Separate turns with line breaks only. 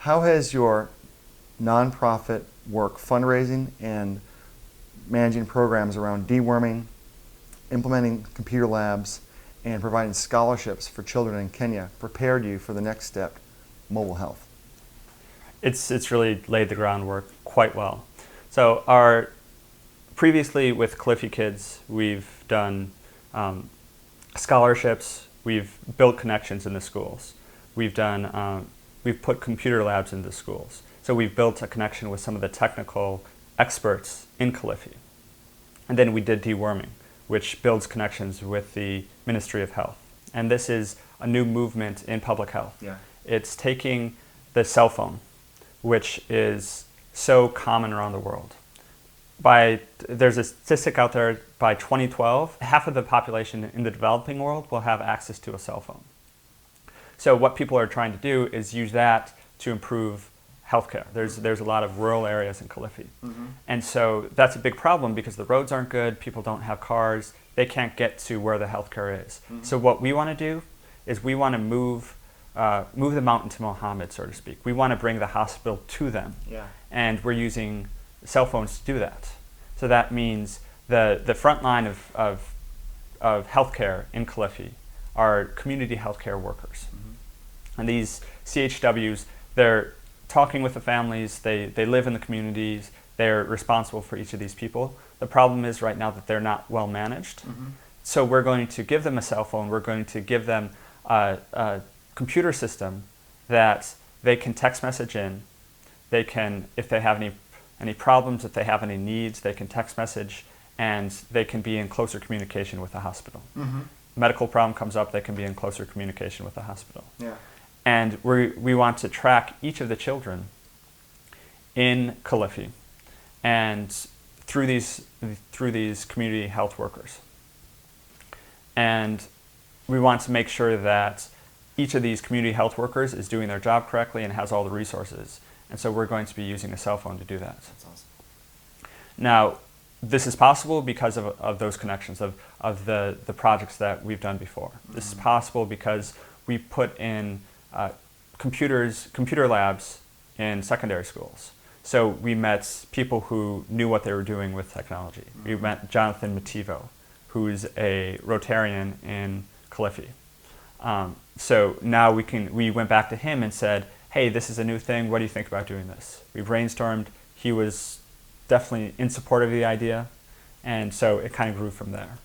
How has your nonprofit work fundraising and managing programs around deworming, implementing computer labs, and providing scholarships for children in Kenya prepared you for the next step, mobile health?
It's really laid the groundwork quite well. So previously with Cliffy Kids, we've done scholarships, we've built connections in the schools, we've put computer labs into schools. So we've built a connection with some of the technical experts in Cliffy. And then we did deworming, which builds connections with the Ministry of Health. And this is a new movement in public health.
Yeah.
It's taking the cell phone, which is so common around the world. There's a statistic out there, by 2012, half of the population in the developing world will have access to a cell phone. So what people are trying to do is use that to improve healthcare. There's a lot of rural areas in Kilifi.
Mm-hmm.
And so that's a big problem because the roads aren't good, people don't have cars, they can't get to where the healthcare is.
Mm-hmm.
So what we want to do is we want to move the mountain to Mohammed, so to speak. We want to bring the hospital to them.
Yeah.
And we're using cell phones to do that. So that means the front line of healthcare in Kilifi are community healthcare workers. Mm-hmm. And these CHWs, they're talking with the families, they live in the communities, they're responsible for each of these people. The problem is right now that they're not well managed. Mm-hmm. So we're going to give them a cell phone, we're going to give them a computer system that they can text message in. They can, if they have any problems, if they have any needs, they can text message and they can be in closer communication with the hospital. Mm-hmm. Medical problem comes up, they can be in closer communication with the hospital.
Yeah.
And we want to track each of the children in Kilifi and through these community health workers. And we want to make sure that each of these community health workers is doing their job correctly and has all the resources. And so we're going to be using a cell phone to do that.
That's awesome.
Now, this is possible because of those connections, of the projects that we've done before. Mm-hmm. This is possible because we put in computer labs in secondary schools. So we met people who knew what they were doing with technology. Mm-hmm. We met Jonathan Mativo, who's a Rotarian in Kilifi. So now we went back to him and said, hey, this is a new thing, what do you think about doing this? We brainstormed, he was definitely in support of the idea, and so it kind of grew from there.